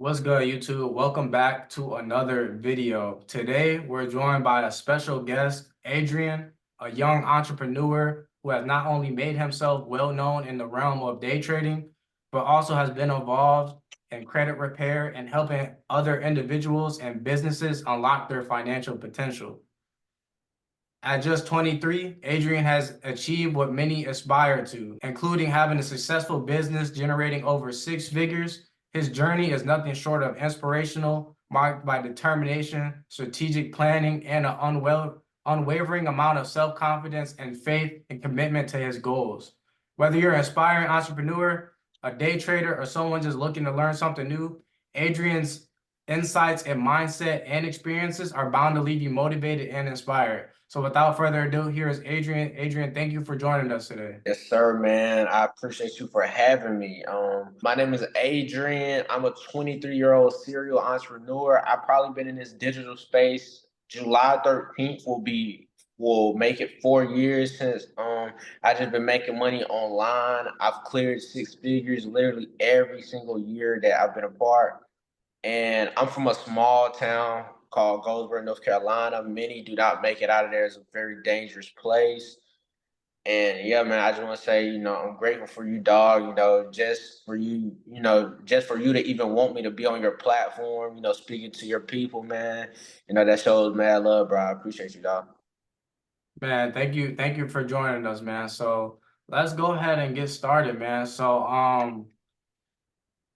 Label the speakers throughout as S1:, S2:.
S1: What's good, YouTube? Welcome back to another video. Today, we're joined by a special guest, Adrian, a young entrepreneur who has not only made himself well known in the realm of day trading, but also has been involved in credit repair and helping other individuals and businesses unlock their financial potential. At just 23, Adrian has achieved what many aspire to, including having a successful business generating over six figures. His journey is nothing short of inspirational, marked by determination, strategic planning, and an unwavering amount of self-confidence and faith and commitment to his goals. Whether you're an aspiring entrepreneur, a day trader, or someone just looking to learn something new, Adrian's insights and mindset and experiences are bound to leave you motivated and inspired. So without further ado, here is Adrian. Adrian, thank you for joining us today.
S2: Yes, sir, man. I appreciate you for having me. My name is Adrian. I'm a 23-year-old serial entrepreneur. I've probably been in this digital space. July 13th will make it 4 years since I just been making money online. I've cleared six figures literally every single year that I've been apart. And I'm from a small town called Goldsboro, North Carolina. Many do not make it out of there. It's a very dangerous place. And yeah, man, I just want to say, I'm grateful for you, dog. Just for you to even want me to be on your platform, speaking to your people, man. That shows mad love, bro. I appreciate you, dog.
S1: Man, thank you for joining us, man. So let's go ahead and get started, man. So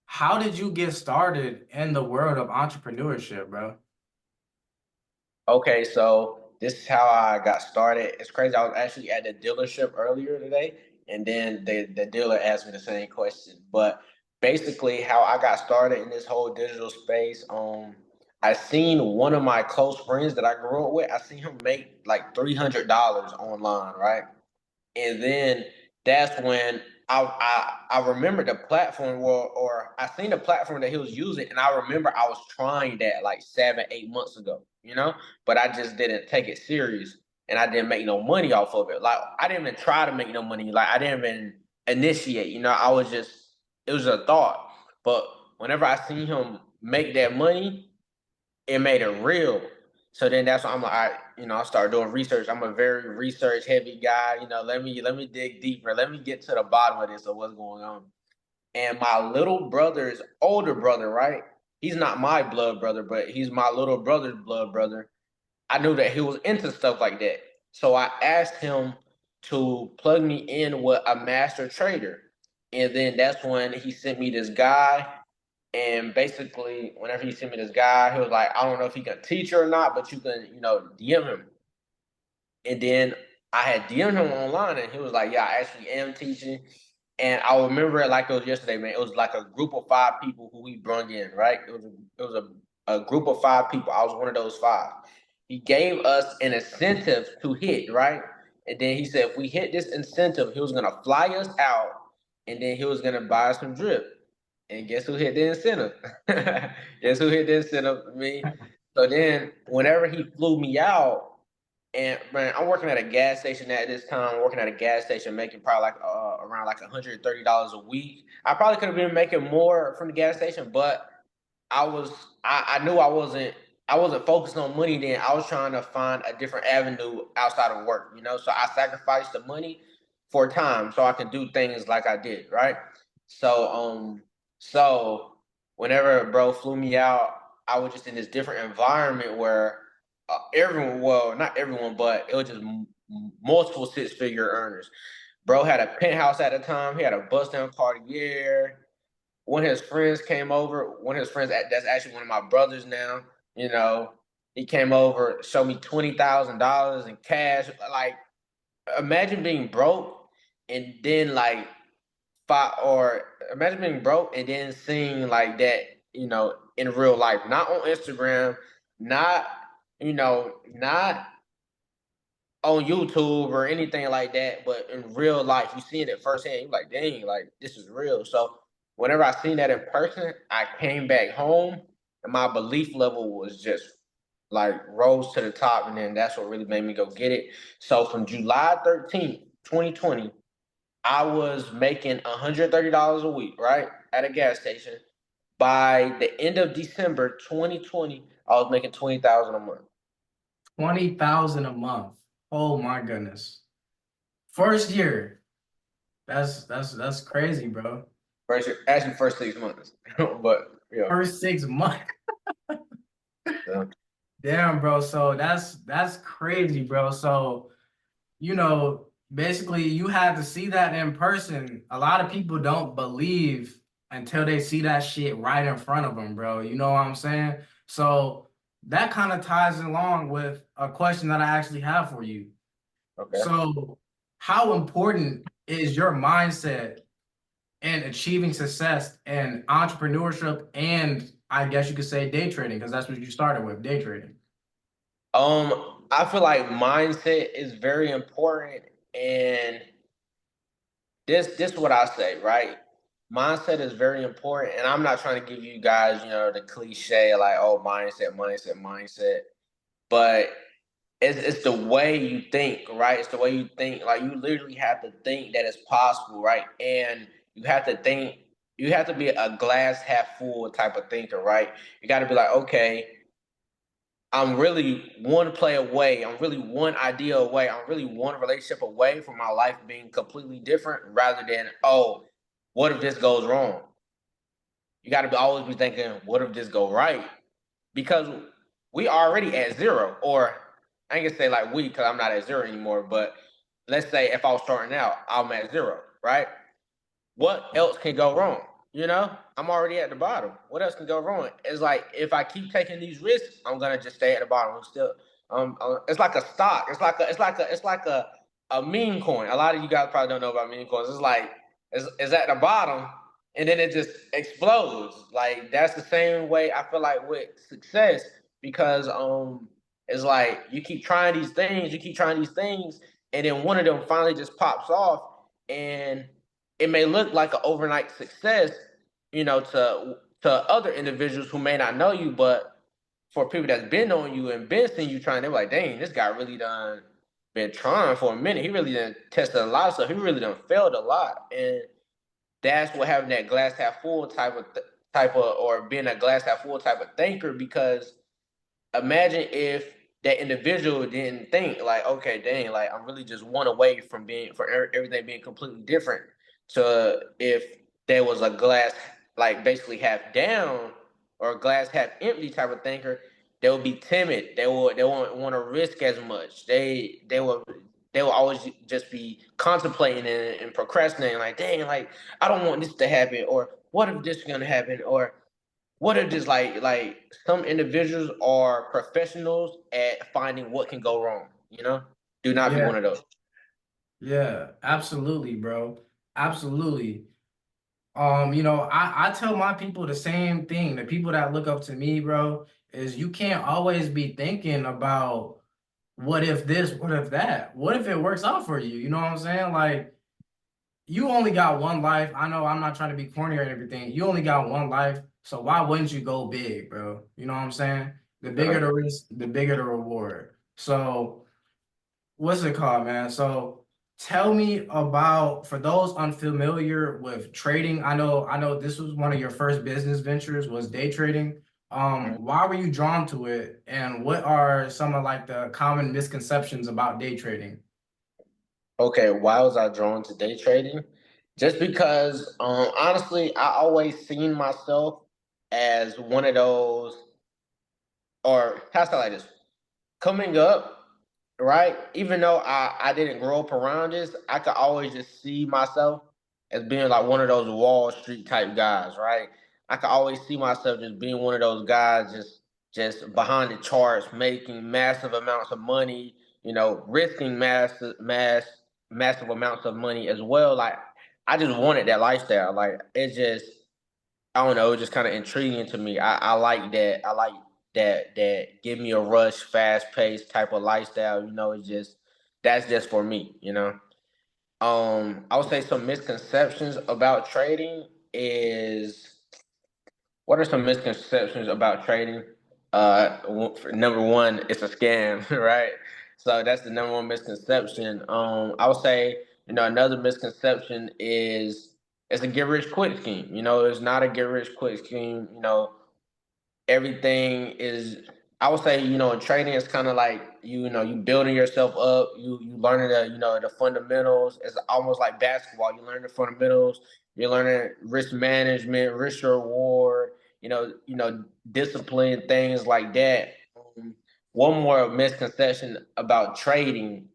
S1: how did you get started in the world of entrepreneurship, bro?
S2: Okay, so this is how I got started. It's crazy. I was actually at the dealership earlier today, and then the dealer asked me the same question. But basically, how I got started in this whole digital space, I seen one of my close friends that I grew up with. I seen him make like $300 online, right? And then that's when I remember the platform or I seen the platform that he was using, and I remember I was trying that like 7, 8 months ago, but I just didn't take it serious and I didn't make no money off of it. Like I didn't even try to make no money. Like I didn't even initiate. I was just it was a thought. But whenever I seen him make that money, it made it real. So then that's why I'm like, I start doing research. I'm a very research heavy guy. Let me dig deeper. Let me get to the bottom of this of what's going on. And my little brother's older brother, right? He's not my blood brother, but he's my little brother's blood brother. I knew that he was into stuff like that. So I asked him to plug me in with a master trader. And then that's when he sent me this guy, and basically, whenever he sent me this guy, he was like, I don't know if he can teach or not, but you can, DM him. And then I had DM'd him online, and he was like, yeah, I actually am teaching. And I remember it like it was yesterday, man. It was like a group of five people who we brung in, right? It was a group of five people. I was one of those five. He gave us an incentive to hit, right? And then he said if we hit this incentive, he was gonna fly us out, and then he was gonna buy us some drip. And guess who hit the incentive? Guess who hit the incentive? Me. So then, whenever he flew me out, and man, I'm working at a gas station at this time. Working at a gas station, making probably like around like $130 a week. I probably could have been making more from the gas station, but I knew I wasn't focused on money then. I was trying to find a different avenue outside of work. So I sacrificed the money for time so I can do things like I did, right? So so whenever bro flew me out, I was just in this different environment where everyone, well, not everyone, but it was just multiple six-figure earners. Bro had a penthouse at the time. He had a bust down Cartier. One of his friends came over. One of his friends that's actually one of my brothers now. You know, he came over, showed me $20,000 in cash. Like, imagine being broke and then like or imagine being broke and then seeing like that, in real life, not on Instagram, not not on YouTube or anything like that, but in real life, you seeing it firsthand. You're like, dang, like this is real. So whenever I seen that in person, I came back home and my belief level was just like rose to the top, and then that's what really made me go get it. So from July 13th, 2020, I was making $130 a week, right? At a gas station. By the end of December 2020, I was making 20,000 a month.
S1: 20,000 a month. Oh my goodness. First year. That's crazy, bro.
S2: First year, actually, first 6 months, but yeah.
S1: First 6 months.
S2: Yeah.
S1: Damn, bro. So that's crazy, bro. So, basically you had to see that in person. A lot of people don't believe until they see that shit right in front of them, bro. You know what I'm saying? So that kind of ties along with a question that I actually have for you.
S2: Okay.
S1: So, how important is your mindset in achieving success in entrepreneurship and I guess you could say day trading, because that's what you started with, day trading.
S2: I feel like mindset is very important, and this is what I say, right? Mindset is very important, and I'm not trying to give you guys, the cliche like, oh, mindset, but it's the way you think, right? It's the way you think. Like, you literally have to think that it's possible, right? And you have to think, you have to be a glass half full type of thinker, right? You got to be like, okay, I'm really one play away. I'm really one idea away. I'm really one relationship away from my life being completely different rather than, oh, what if this goes wrong? You got to always be thinking, what if this go right? Because we already at zero, or I ain't gonna say like we, because I'm not at zero anymore. But let's say if I was starting out, I'm at zero, right? What else can go wrong? I'm already at the bottom. What else can go wrong? It's like if I keep taking these risks, I'm gonna just stay at the bottom. I'm still, it's like a stock. It's like a meme coin. A lot of you guys probably don't know about meme coins. It's like it's at the bottom, and then it just explodes. Like, that's the same way I feel like with success, because it's like you keep trying these things, and then one of them finally just pops off, and it may look like an overnight success, to other individuals who may not know you, but for people that's been on you and been seeing you trying, they're like, dang, this guy really done been trying for a minute. He really done tested a lot of stuff. He really done failed a lot. And that's what having that glass half full or being a glass half full type of thinker, because imagine if that individual didn't think like, okay, dang, like I'm really just one away from everything being completely different. So if there was a glass like basically half down or a glass half empty type of thinker, they would be timid. They won't want to risk as much. They will always just be contemplating and procrastinating, like, dang, like I don't want this to happen, or what if this is gonna happen, or what if just like some individuals are professionals at finding what can go wrong, Do not be
S1: Yeah,
S2: one of those.
S1: yeah, absolutely, bro. Absolutely. I tell my people the same thing. The people that look up to me, bro, is you can't always be thinking about what if this, what if that? What if it works out for you? You know what I'm saying? Like, you only got one life. I know I'm not trying to be corny or everything. You only got one life, so why wouldn't you go big, bro? You know what I'm saying? The bigger
S2: Uh-huh.
S1: the risk, the bigger the reward. So, what's it called, man? So, tell me about, for those unfamiliar with trading. I know this was one of your first business ventures, was day trading. Why were you drawn to it, and what are some of like the common misconceptions about day trading?
S2: Okay, why was I drawn to day trading? Just because, honestly, I always seen myself as one of those, or how to like this, coming up, right? Even though I didn't grow up around this, I could always just see myself as being like one of those Wall Street type guys, right? I could always see myself just being one of those guys, just behind the charts, making massive amounts of money, risking massive amounts of money as well. Like, I just wanted that lifestyle. Like, it's just, I don't know, it's just kind of intriguing to me. I like that. I like that give me a rush, fast paced type of lifestyle. It's just, that's just for me. I would say some misconceptions about trading is, what are some misconceptions about trading? Number one, it's a scam, right? So that's the number one misconception. I would say, another misconception is it's a get rich quick scheme. You know, it's not a get rich quick scheme. You know, everything is, I would say, you know, in trading it's kind of like you know, you building yourself up, you learning the, you know, the fundamentals. It's almost like basketball. You learn the fundamentals, you're learning risk management, risk reward, discipline, things like that. One more misconception about trading.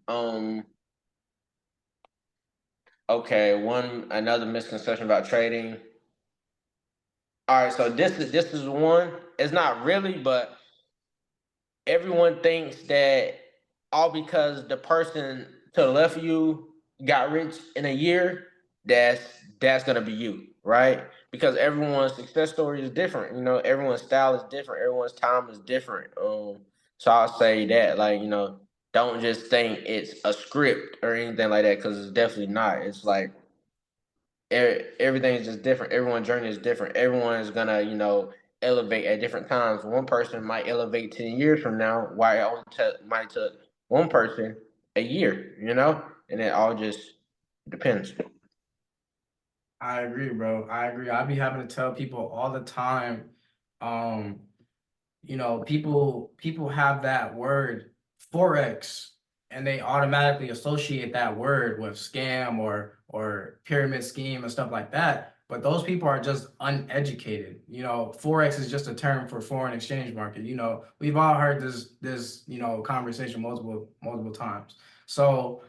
S2: Okay, one another misconception about trading. All right, so this is one. It's not really, but everyone thinks that all because the person to the left of you got rich in a year, that's that's gonna be you, right? Because everyone's success story is different. You know, everyone's style is different. Everyone's time is different. So I'll say that, like, you know, don't just think it's a script or anything like that, because it's definitely not. It's like everything is just different. Everyone's journey is different. Everyone's gonna, you know, elevate at different times. One person might elevate 10 years from now, while it only might took one person a year. You know, and it all just depends.
S1: I agree, bro. I agree. I be having to tell people all the time, um, people have that word forex, and they automatically associate that word with scam or pyramid scheme and stuff like that. But those people are just uneducated. Forex is just a term for foreign exchange market. We've all heard this conversation multiple times. So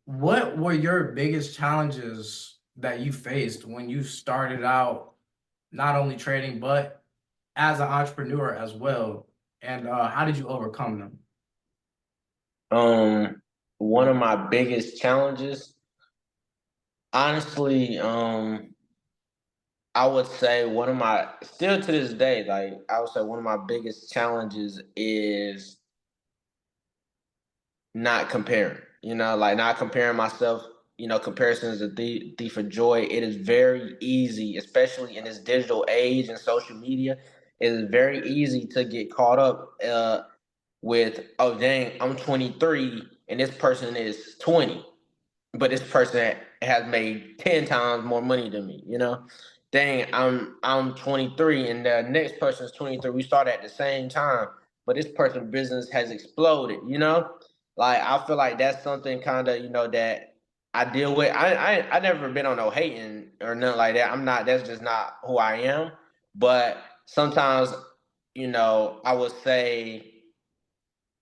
S1: what were your biggest challenges that you faced when you started out, not only trading but as an entrepreneur as well, and how did you overcome them?
S2: One of my biggest challenges, honestly, I would say one of my, still to this day, like I would say one of my biggest challenges is not comparing. You know, like not comparing myself. You know, comparison is a thief of joy. It is very easy, especially in this digital age and social media. It is very easy to get caught up with, oh dang, I'm 23 and this person is 20, but this person has made 10 times more money than me. You know, dang, I'm 23 and the next person is 23. We started at the same time, but this person's business has exploded. You know, like I feel like that's something kind of, you know, that I deal with. I never been on no hating or nothing like that. I'm not. That's just not who I am. But sometimes, you know, I would say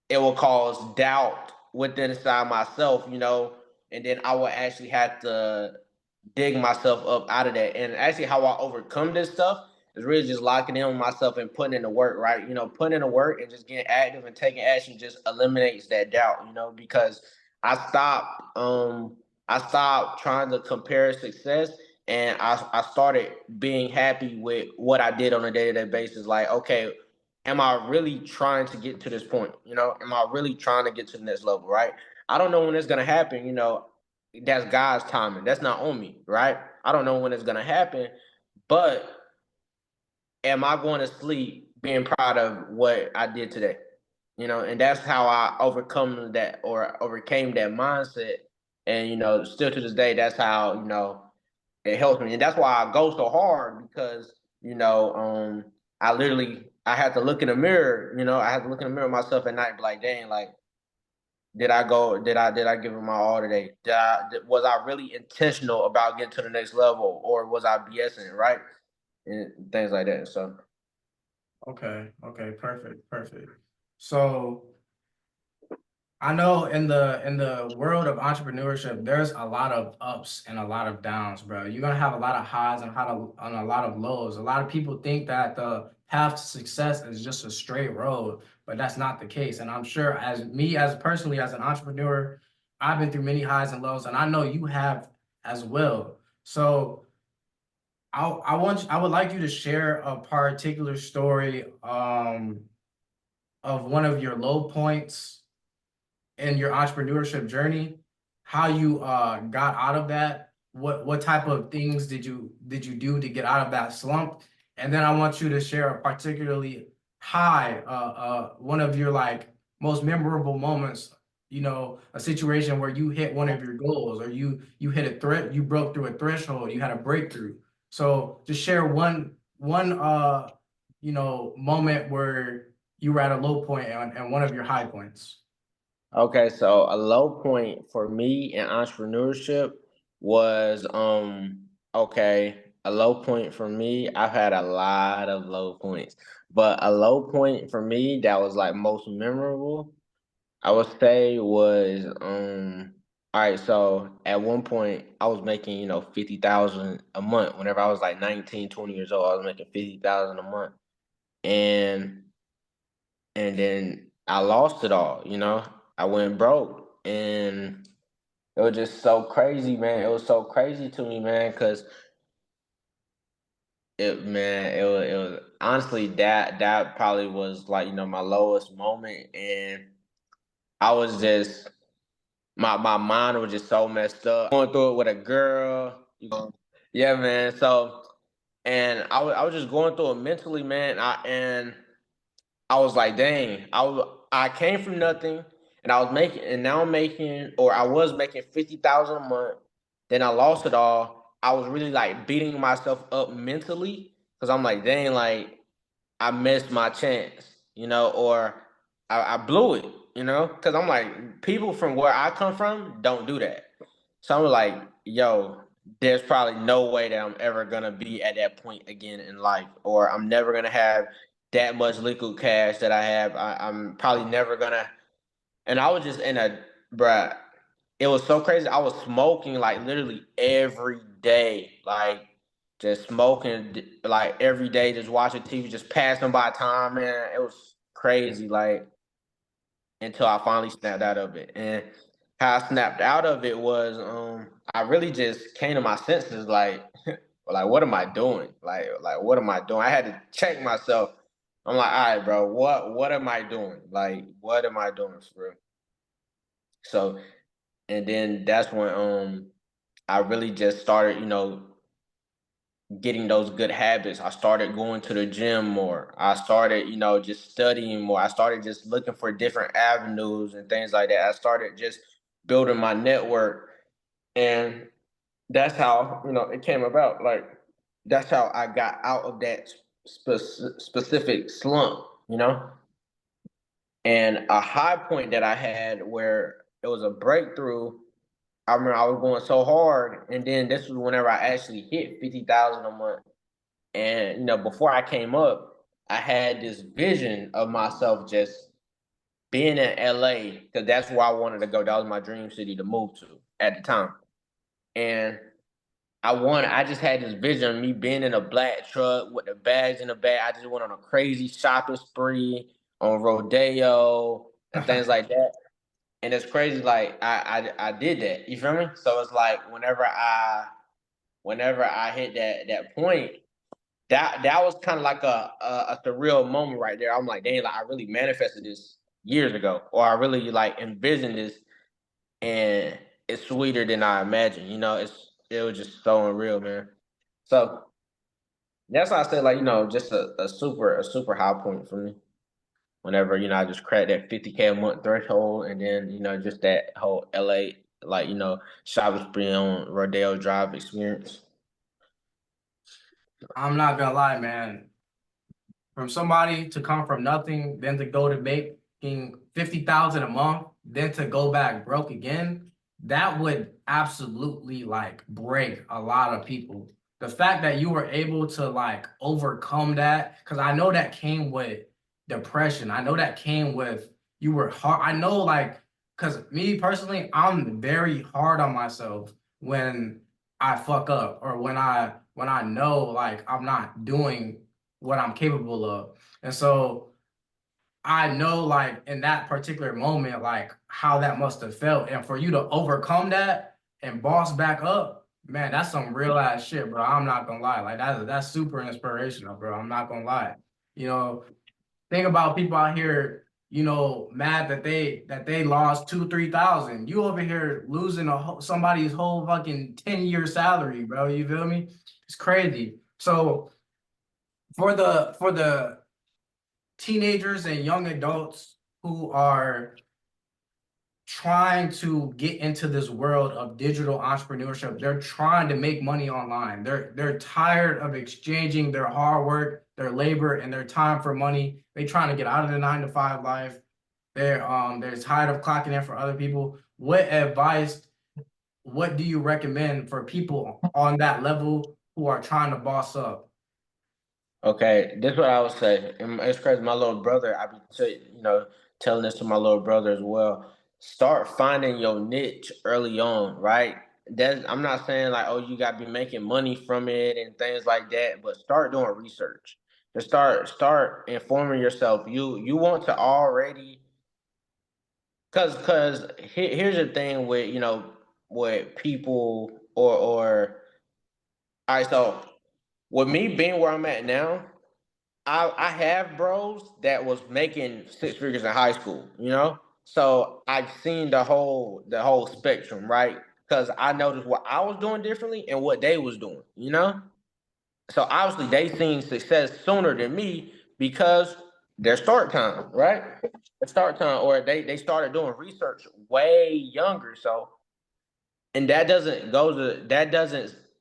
S2: it will cause doubt within inside myself, you know, and then I will actually have to dig myself up out of that. And actually, how I overcome this stuff is really just locking in on myself and putting in the work, right? You know, putting in the work and just getting active and taking action just eliminates that doubt, you know, because I stopped, I stopped trying to compare success, and I started being happy with what I did on a day to day basis. Like, okay, am I really trying to get to this point? You know, am I really trying to get to the next level? Right? I don't know when it's gonna happen. You know, that's God's timing. That's not on me, right? I don't know when it's gonna happen, but am I going to sleep being proud of what I did today? You know, and that's how I overcome that or overcame that mindset. And you know, still to this day, that's how, you know, it helps me, and that's why I go so hard, because you know, I had to look in the mirror. You know, I had to look in the mirror myself at night, and be like, dang, like did I go? Did I give it my all today? Was I really intentional about getting to the next level, or was I BSing, right? And things like that. So
S1: Okay, perfect. So I know in the world of entrepreneurship, there's a lot of ups and a lot of downs, bro. You're gonna have a lot of highs and a lot of lows. A lot of people think that the path to success is just a straight road, but that's not the case. And I'm sure, as personally as an entrepreneur, I've been through many highs and lows, and I know you have as well. So I would like you to share a particular story of one of your low points in your entrepreneurship journey, how you got out of that, what type of things did you do to get out of that slump, and then I want you to share a particularly high, one of your like most memorable moments a situation where you hit one of your goals, or you hit a threat, you broke through a threshold, you had a breakthrough. So just share one moment where you were at a low point and one of your high points.
S2: Okay, so a low point for me in entrepreneurship was okay, a low point for me, I've had a lot of low points, but a low point for me that was like most memorable, I would say was all right, so at one point I was making, 50,000 a month. Whenever I was like 19, 20 years old, I was making 50,000 a month. And then I lost it all. I went broke, and it was just so crazy, man. It was so crazy to me, man, because it was honestly that probably was like, my lowest moment, and I was just my mind was just so messed up. Going through it with a girl. Yeah, man. So, and I was just going through it mentally, man. I was like, dang, I came from nothing, and now I'm making, or I was making 50,000 a month. Then I lost it all. I was really like beating myself up mentally because I'm like, dang, like I missed my chance, or I blew it, because I'm like, people from where I come from don't do that. So I'm like, yo, there's probably no way that I'm ever gonna be at that point again in life, or I'm never gonna have that much liquid cash that I have. I'm probably never gonna. And I was just in a, bruh, it was so crazy. I was smoking like literally every day, like just smoking like every day, just watching TV, just passing by time, man. It was crazy, like until I finally snapped out of it. And how I snapped out of it was I really just came to my senses, like what am I doing? Like what am I doing? I had to check myself. I'm like, all right, bro, what am I doing? Like, what am I doing for real? So, and then that's when I really just started, getting those good habits. I started going to the gym more. I started, just studying more. I started just looking for different avenues and things like that. I started just building my network. And that's how, it came about. Like, that's how I got out of that specific slump. And a high point that I had where it was a breakthrough. I remember I was going so hard, and then this was whenever I actually hit 50,000 a month. And before I came up, I had this vision of myself just being in LA because that's where I wanted to go. That was my dream city to move to at the time. And I just had this vision of me being in a black truck with the bags in the back. I just went on a crazy shopping spree on Rodeo and things like that. And it's crazy, like I did that. You feel me? So it's like whenever I hit that point, that was kind of like a surreal moment right there. I'm like, dang, like I really manifested this years ago, or I really like envisioned this, and it's sweeter than I imagined. It was just so unreal, man. So that's why I say, like, just a super high point for me. Whenever I just cracked that 50K a month threshold, and then just that whole LA, like, shopping spree on Rodeo Drive experience.
S1: I'm not gonna lie, man. From somebody to come from nothing, then to go to making 50,000 a month, then to go back broke again, that would absolutely like break a lot of people. The fact that you were able to like overcome that, because I know that came with depression. I know that came with you were hard. I know like, because me personally, I'm very hard on myself when I fuck up, or when I know like I'm not doing what I'm capable of. And so I know like in that particular moment, like how that must have felt. And for you to overcome that and boss back up, man, that's some real ass shit, bro. I'm not gonna lie. Like that's super inspirational, bro. I'm not gonna lie. You know, think about people out here, mad that they lost 2, 3 thousand. You over here losing somebody's whole fucking 10-year salary, bro. You feel me? It's crazy. So for the teenagers and young adults who are trying to get into this world of digital entrepreneurship. They're trying to make money online. They're tired of exchanging their hard work, their labor, and their time for money. They're trying to get out of the 9 to 5 life. They're tired of clocking in for other people. What do you recommend for people on that level who are trying to boss up?
S2: Okay, this is what I would say. And it's crazy. My little brother, I be telling this to my little brother as well. Start finding your niche early on, right? I'm not saying like, oh, you got to be making money from it and things like that, but start doing research. Just start informing yourself. You want to already, cause here's the thing with with people or all right. So with me being where I'm at now. I have bros that was making 6 figures in high school, So I've seen the whole spectrum, right? Because I noticed what I was doing differently and what they was doing. So obviously they seen success sooner than me because their start time, right? Their start time, or they started doing research way younger. So and that doesn't,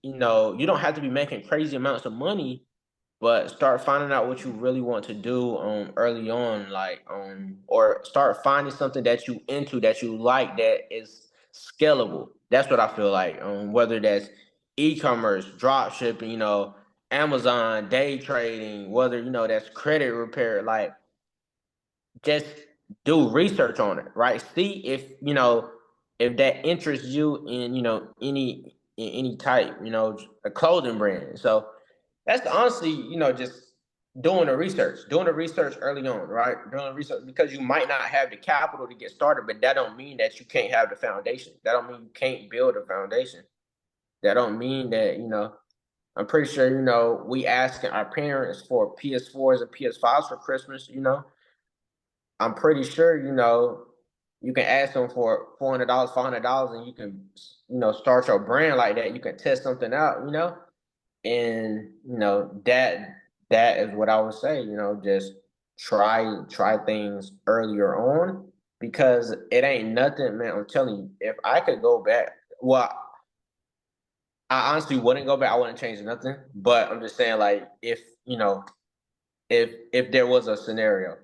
S2: you don't have to be making crazy amounts of money, but start finding out what you really want to do early on, like or start finding something that you into, that you like, that is scalable. That's what I feel like. Whether that's e-commerce, drop shipping, Amazon, day trading, whether that's credit repair, like just do research on it, right? See if that interests you in any type, a clothing brand. So that's honestly, just doing the research early on, right? Doing the research because you might not have the capital to get started, but that don't mean that you can't have the foundation. That don't mean you can't build a foundation. That don't mean that, I'm pretty sure, we asking our parents for PS4s and PS5s for Christmas, I'm pretty sure, you can ask them for $400, $500, and you can, start your brand like that. You can test something out, and that is what I would say. Just try things earlier on because it ain't nothing, man. I'm telling you, if I could go back, well, I honestly wouldn't go back. I wouldn't change nothing. But I'm just saying, like, if if there was a scenario,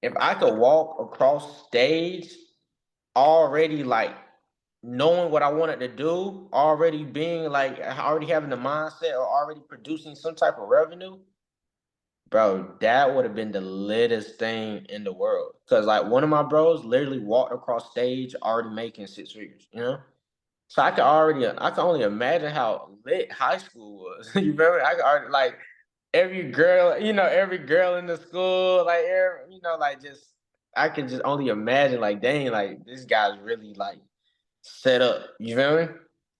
S2: if I could walk across stage already like knowing what I wanted to do, already being like already having the mindset or already producing some type of revenue, bro, that would have been the littest thing in the world. Cause like one of my bros literally walked across stage already making 6 figures. So I can only imagine how lit high school was. You remember? I could already like every girl in the school, like like just I can just only imagine like dang, like this guy's really like set up. You feel me?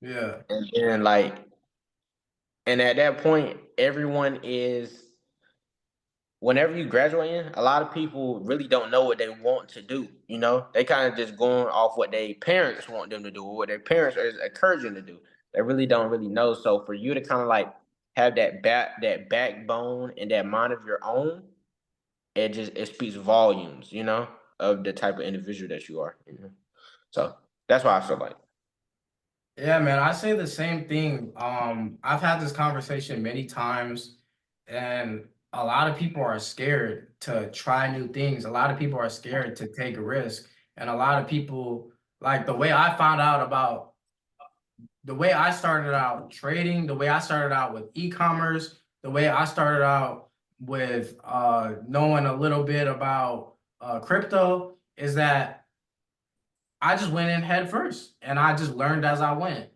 S1: Yeah.
S2: And then and at that point, everyone is whenever you graduate, a lot of people really don't know what they want to do. They kind of just going off what their parents want them to do, or what their parents are encouraging to do. They really don't really know. So for you to kind of like have that backbone and that mind of your own, it speaks volumes, of the type of individual that you are. So that's why I feel like.
S1: Yeah, man, I say the same thing. I've had this conversation many times, and a lot of people are scared to try new things. A lot of people are scared to take a risk, and a lot of people like the way I started out trading, the way I started out with e-commerce, the way I started out with knowing a little bit about crypto is that I just went in head first and I just learned as I went.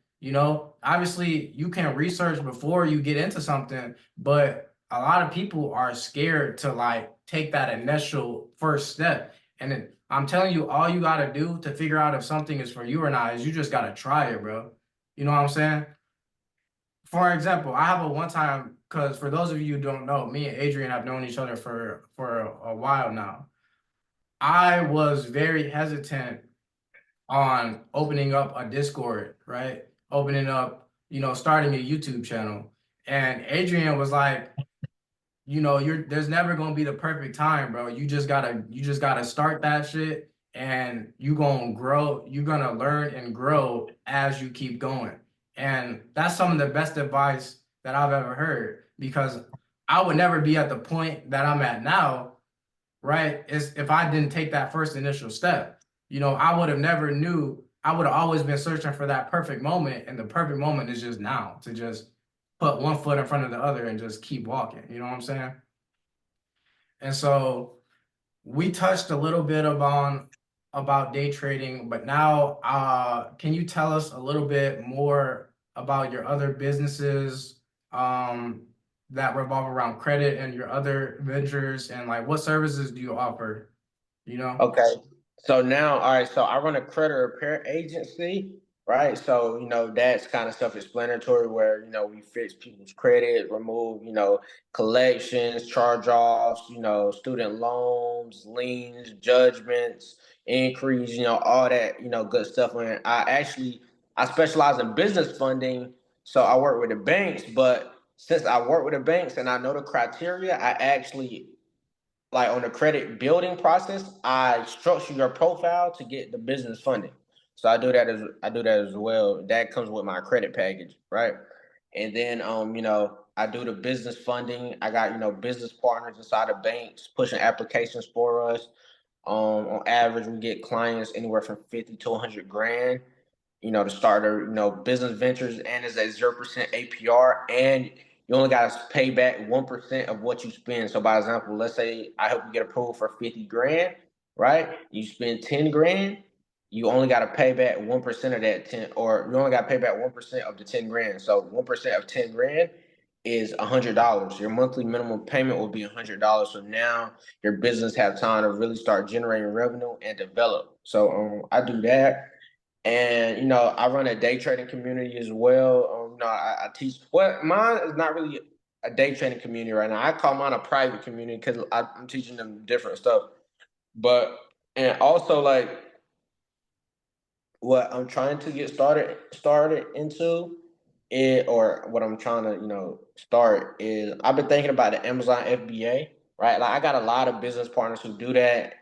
S1: Obviously you can research before you get into something, but a lot of people are scared to like take that initial first step. And then I'm telling you, all you got to do to figure out if something is for you or not is you just got to try it, bro. You know what I'm saying? For example, I have a one time, because for those of you who don't know, me and Adrian have known each other for a while now. I was very hesitant on opening up a Discord, right? Opening up, starting a YouTube channel. And Adrian was like, there's never gonna be the perfect time, bro. You just gotta start that shit and you're gonna grow, you're gonna learn and grow as you keep going. And that's some of the best advice that I've ever heard, because I would never be at the point that I'm at now, right? Is if I didn't take that first initial step. I would have never knew. I would have always been searching for that perfect moment, and the perfect moment is just now to just put one foot in front of the other and just keep walking. You know what I'm saying? And so we touched a little bit about day trading, but now can you tell us a little bit more about your other businesses um, that revolve around credit and your other ventures, and like what services do you offer? You know?
S2: Okay. So now, all right. So I run a credit repair agency, right? So that's kind of self-explanatory. Where we fix people's credit, remove collections, charge-offs, student loans, liens, judgments, inquiries, all that good stuff. And I specialize in business funding, so I work with the banks. But since I work with the banks and I know the criteria, I actually like on the credit building process, I structure your profile to get the business funding. So I do that as well. That comes with my credit package, right? And then I do the business funding. I got, business partners inside of banks pushing applications for us. On average, we get clients anywhere from 50 to 100 grand, to start their, business ventures, and it's at 0% APR, and you only got to pay back 1% of what you spend. So, by example, let's say I help you get approved for 50 grand, right? You spend 10 grand, you only got to pay back 1% of that 10, or you only got to pay back 1% of the 10 grand. So, 1% of 10 grand is $100. Your monthly minimum payment will be $100. So now your business have time to really start generating revenue and develop. So I do that. And I run a day trading community as well. I teach. Well, mine is not really a day trading community right now. I call mine a private community because I'm teaching them different stuff. But and also like what I'm trying to get started into it, or what I'm trying to start is I've been thinking about the Amazon FBA. Right, like I got a lot of business partners who do that,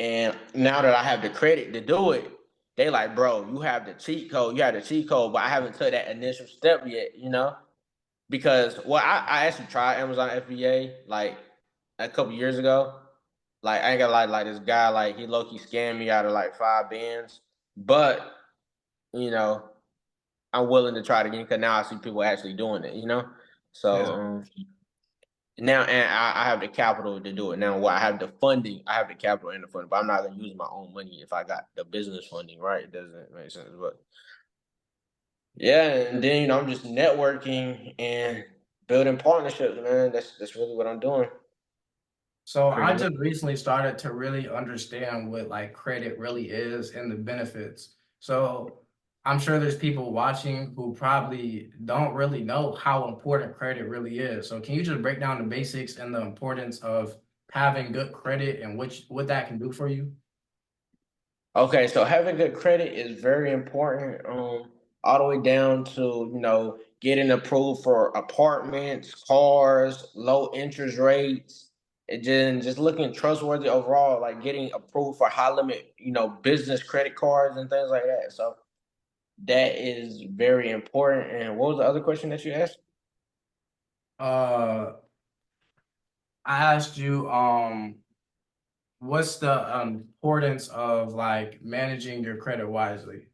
S2: and now that I have the credit to do it, they like, bro, you have the cheat code. You have the cheat code, but I haven't took that initial step yet, Because I actually tried Amazon FBA like a couple years ago. Like I ain't gonna lie, like this guy, like he low key scammed me out of like 5 bands. But, you know, I'm willing to try it again because now I see people actually doing it. So
S1: Yeah.
S2: now, and I have the capital to do it. Now, I have the funding, I have the capital and the funding, but I'm not gonna use my own money if I got the business funding, right? It doesn't make sense. But yeah, and then I'm just networking and building partnerships, man. That's really what I'm doing.
S1: So
S2: Pretty
S1: I
S2: much.
S1: just recently started to really understand what like credit really is and the benefits. So I'm sure there's people watching who probably don't really know how important credit really is. So can you just break down the basics and the importance of having good credit and what that can do for you?
S2: Okay, so having good credit is very important. All the way down to getting approved for apartments, cars, low interest rates, and then just looking trustworthy overall, like getting approved for high limit, business credit cards and things like that. So that is very important. And what was the other question that you asked?
S1: Uh, I asked you, what's the importance of like managing your credit wisely?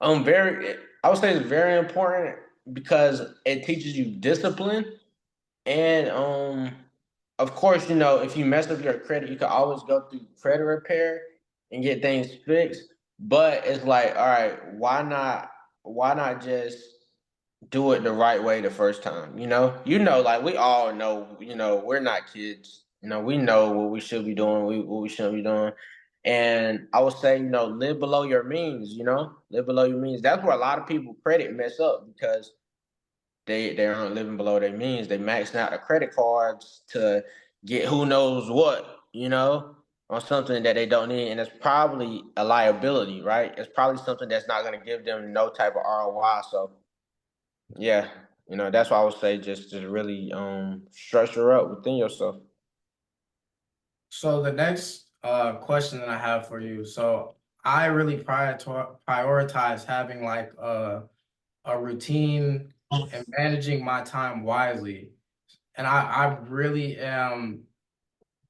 S2: Very. I would say it's very important because it teaches you discipline. And of course, if you mess up your credit, you can always go through credit repair and get things fixed. But it's like, all right, why not just do it the right way the first time? Like we all know, we're not kids. We know what we should be doing, what we shouldn't be doing. And I would say, live below your means, live below your means. That's where a lot of people credit mess up because they aren't living below their means. They maxing out the credit cards to get who knows what, on something that they don't need, and it's probably a liability, right? It's probably something that's not going to give them no type of ROI. So yeah, that's why I would say just really structure up within yourself.
S1: So the next question that I have for you. So I really prioritize having like a routine and managing my time wisely. And I really am,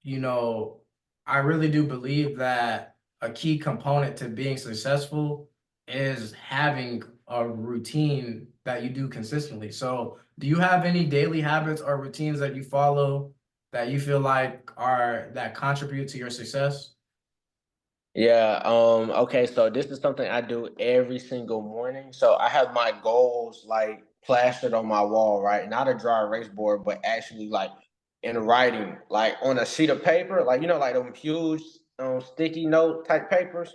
S1: you know, I really do believe that a key component to being successful is having a routine that you do consistently. So, do you have any daily habits or routines that you follow that you feel like are that contribute to your success?
S2: Yeah, okay, so this is something I do every single morning. So I have my goals like plastered on my wall, right? Not a dry erase board, but actually like in writing, like on a sheet of paper, like like them huge sticky note type papers.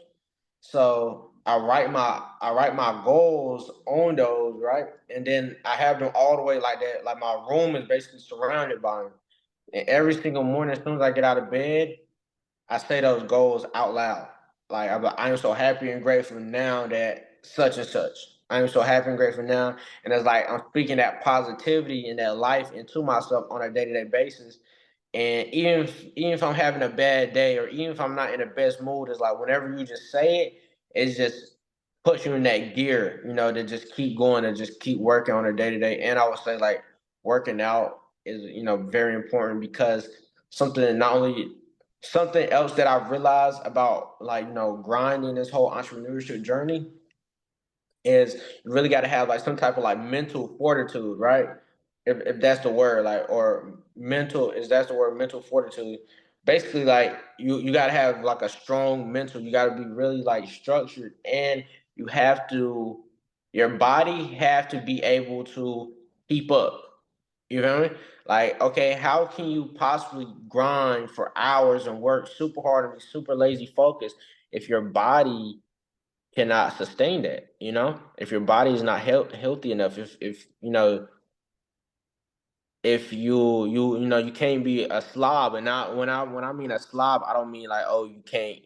S2: So I write my goals on those, right? And then I have them all the way like that. Like my room is basically surrounded by them. And every single morning, as soon as I get out of bed, I say those goals out loud. Like I am so happy and grateful now that such and such. I am so happy and grateful now, and it's like I'm speaking that positivity and that life into myself on a day to day basis. And even if I'm having a bad day or even if I'm not in the best mood, it's like whenever you just say it, it just puts you in that gear, to just keep going and just keep working on a day to day. And I would say like working out is very important because something that not only something else that I've realized about like grinding this whole entrepreneurship journey is you really got to have like some type of like mental fortitude, right? If that's the word, like or mental is that's the word mental fortitude. Basically, like you got to have like a strong mental. You got to be really like structured, and you have to your body have to be able to keep up. You feel me? Like, okay, how can you possibly grind for hours and work super hard and be super lazy focused if your body cannot sustain that? If your body is not healthy enough, if if you can't be a slob. And not when I mean a slob, I don't mean like, oh, you can't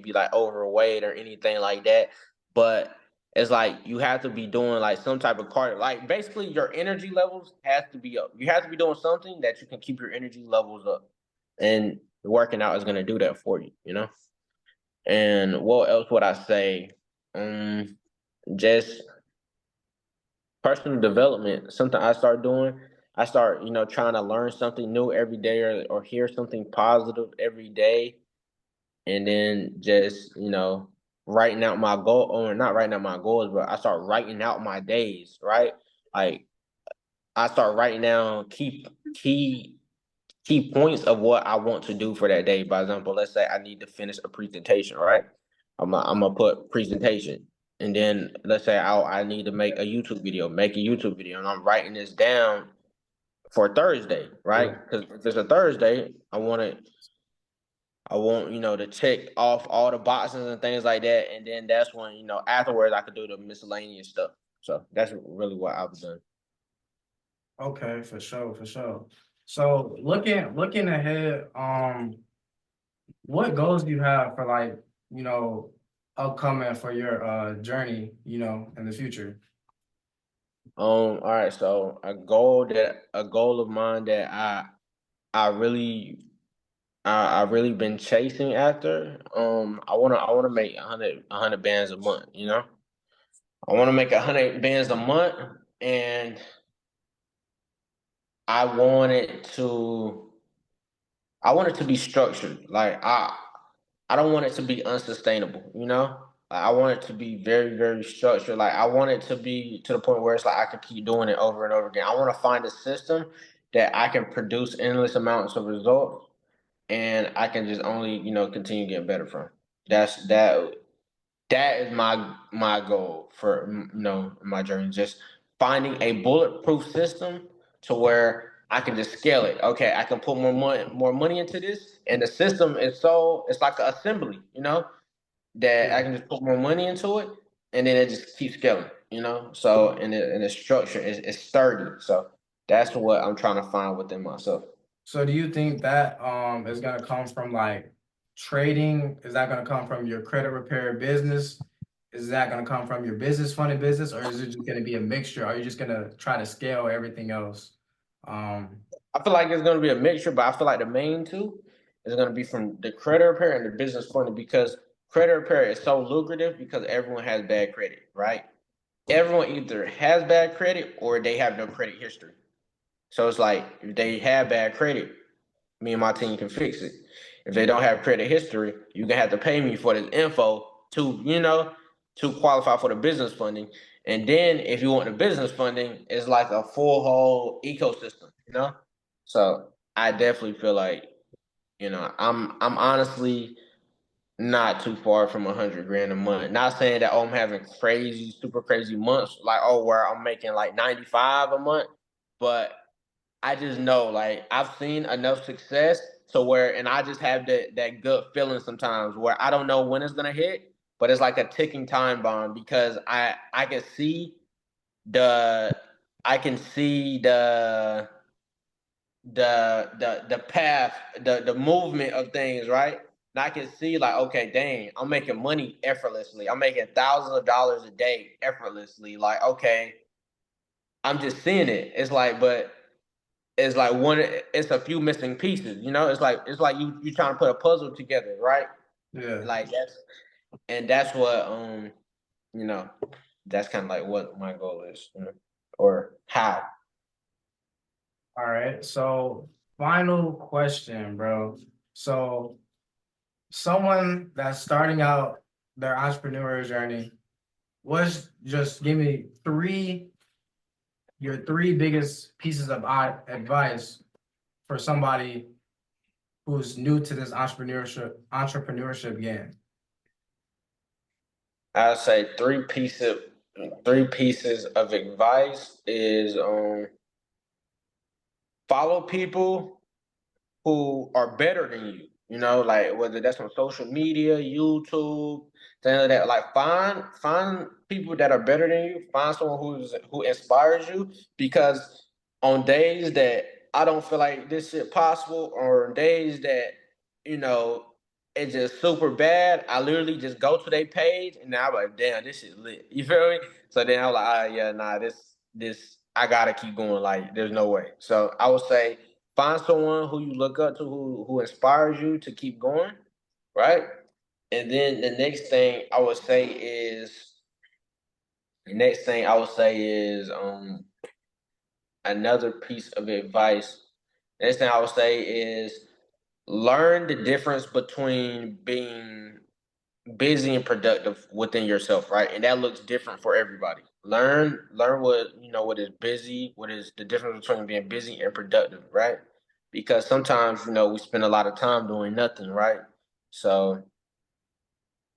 S2: be like overweight or anything like that, but it's like you have to be doing like some type of cardio. Like basically your energy levels has to be up. You have to be doing something that you can keep your energy levels up, and working out is going to do that for you. And what else would I say? Just personal development, something I start doing. I start trying to learn something new every day, or hear something positive every day, and then just writing out my goal, or not writing out my goals, but I start writing out my days, right? Like I start writing down key points of what I want to do for that day. For example, let's say I need to finish a presentation, right? I'm gonna put presentation, and then let's say I need to make a YouTube video, and I'm writing this down for Thursday, right?
S1: Yeah.
S2: Because if it's a Thursday, I want to check off all the boxes and things like that, and then that's when afterwards I could do the miscellaneous stuff. So that's really what I've done.
S1: Okay, for sure, for sure. So looking ahead, what goals do you have for like, you know, upcoming for your journey, in the future?
S2: All right. So a goal of mine that I really I really been chasing after. I wanna make a hundred bands a month. I want to make 100 bands a month, and I want it to I want it to be structured. Like I don't want it to be unsustainable. Like, I want it to be very, very structured. Like I want it to be to the point where it's like I can keep doing it over and over again. I want to find a system that I can produce endless amounts of results, and I can just only continue getting better from. That is my goal for my journey. Just finding a bulletproof system to where I can just scale it. Okay, I can put more money into this, and the system is it's like an assembly. That I
S1: Yeah.
S2: can just put more money into it, and then it just keeps scaling. So and the structure is sturdy. So that's what I'm trying to find within myself.
S1: So do you think that is gonna come from like trading? Is that gonna come from your credit repair business? Is that gonna come from your business funded business, or is it just gonna be a mixture? Are you just gonna try to scale everything else? Um,
S2: I feel like it's gonna be a mixture, but I feel like the main two is going to be from the credit repair and the business funding, because credit repair is so lucrative because everyone has bad credit, right? Everyone either has bad credit or they have no credit history. So it's like if they have bad credit, me and my team can fix it. If they don't have credit history, you're gonna have to pay me for this info to qualify for the business funding. And then if you want the business funding, it's like a full whole ecosystem. So I definitely feel like, I'm honestly not too far from 100 grand a month. Not saying that I'm having crazy, super crazy months, like where I'm making like 95 a month, but I just know, like, I've seen enough success to where, and I just have that gut feeling sometimes where I don't know when it's gonna hit, but it's like a ticking time bomb, because I can see the I can see the path, the movement of things, right? And I can see, like, okay, dang, I'm making money effortlessly. I'm making thousands of dollars a day effortlessly. Like, okay, I'm just seeing it. It's like, but it's like it's a few missing pieces. It's like you trying to put a puzzle together, right?
S1: Yeah.
S2: Like that's what you know that's kind of like what my goal is, or how.
S1: All right. So, final question, bro. So, someone that's starting out their entrepreneurial journey, just give me your three biggest pieces of advice for somebody who's new to this entrepreneurship game.
S2: I'd say three pieces of advice is follow people who are better than you. Like whether that's on social media, YouTube, things like that. Like find people that are better than you. Find someone who inspires you. Because on days that I don't feel like this shit possible, or days that you know it's just super bad, I literally just go to their page and now I'm like, damn, this shit lit. You feel me? So then I'm like, yeah, nah, this I gotta keep going. Like, there's no way. So I would say find someone who you look up to, who inspires you to keep going, right? And then the next thing I would say is another piece of advice. Next thing I would say is learn the difference between being busy and productive within yourself, right? And that looks different for everybody. Learn what is busy, what is the difference between being busy and productive, right? Because sometimes we spend a lot of time doing nothing, right? So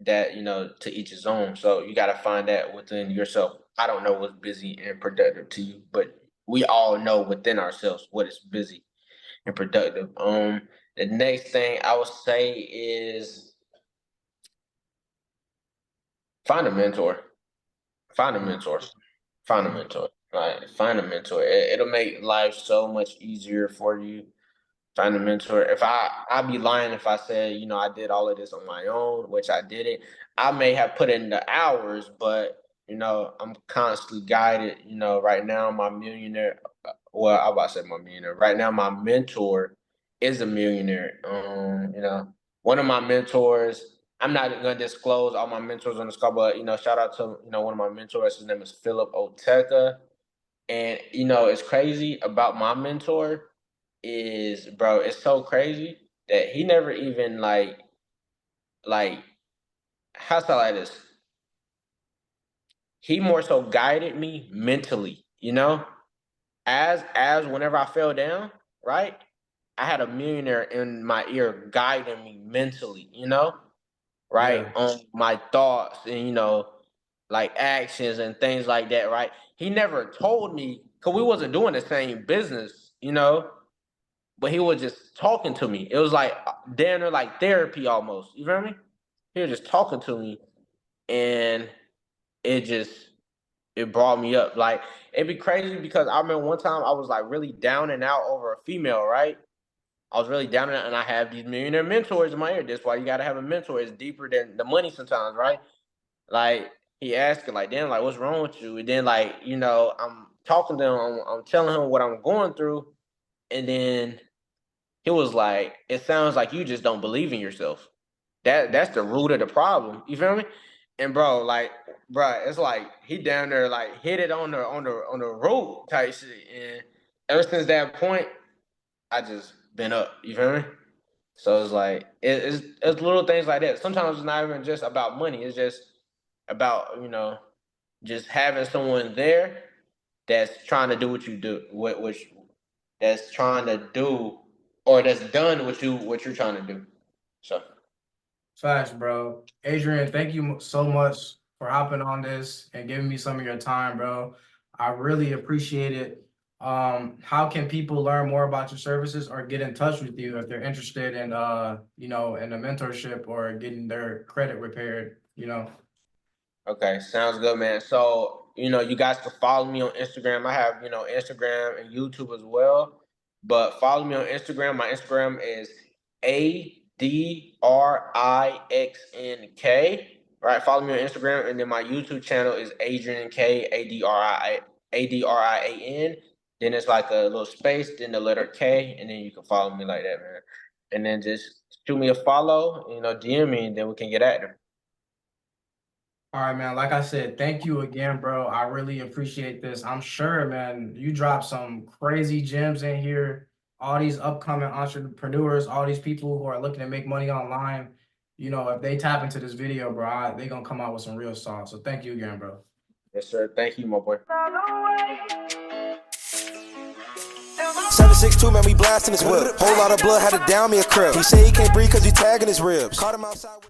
S2: that to each his own. So you got to find that within yourself. I don't know what's busy and productive to you, but we all know within ourselves what is busy and productive. The next thing I would say is find a mentor. Find a mentor. Find a mentor. Right. Find a mentor. It'll make life so much easier for you. Find a mentor. If I'd be lying if I said, I did all of this on my own, which I didn't. I may have put in the hours, but I'm constantly guided. Right now my millionaire. Well, I'm about to say my millionaire. Right now my mentor is a millionaire. One of my mentors. I'm not gonna disclose all my mentors on this call, but shout out to one of my mentors. His name is Philip Oteka, and it's crazy about my mentor is, bro, it's so crazy that he never even like how shall I this? He more so guided me mentally, as whenever I fell down, right? I had a millionaire in my ear guiding me mentally, right?
S1: Yeah.
S2: On my thoughts and like actions and things like that, right? He never told me, because we wasn't doing the same business, but he was just talking to me. It was like damn near like therapy almost. You feel me? He was just talking to me, and it just it brought me up. Like, it'd be crazy because I remember one time I was like really down and out over a female, right? I was really down and out, and I have these millionaire mentors in my ear. That's why you gotta have a mentor. It's deeper than the money sometimes, right? Like, he asked her, like, damn, like, what's wrong with you? And then, like, I'm talking to him, I'm telling him what I'm going through, and then He was like, "It sounds like you just don't believe in yourself. That's the root of the problem." You feel me? And bro, it's like he down there like hit it on the root type shit. And ever since that point, I just been up. You feel me? So it's like it's little things like that. Sometimes it's not even just about money. It's just about just having someone there that's trying to do what you do, which that's trying to do or that's done what you're trying to do. So
S1: Facts, bro. Adrian, thank you so much for hopping on this and giving me some of your time, bro. I really appreciate it. How can people learn more about your services or get in touch with you if they're interested in in a mentorship or getting their credit repaired?
S2: okay, sounds good, man. So, you guys can follow me on Instagram. I have, Instagram and YouTube as well. But follow me on Instagram. My Instagram is ADRIXNK. Right. Follow me on Instagram. And then my YouTube channel is Adrian K ADRIAN. Then it's like a little space, then the letter K, and then you can follow me like that, man. And then just shoot me a follow, DM me, and then we can get at them.
S1: All right, man. Like I said, thank you again, bro. I really appreciate this. I'm sure, man, you dropped some crazy gems in here. All these upcoming entrepreneurs, all these people who are looking to make money online, if they tap into this video, bro, they gonna come out with some real sauce. So thank you again, bro.
S2: Yes, sir. Thank you, my boy.
S3: 762, man, we blasting his whip. Whole lot of blood had to down me a crib. He say he can't breathe cause he tagging his ribs. Caught him outside with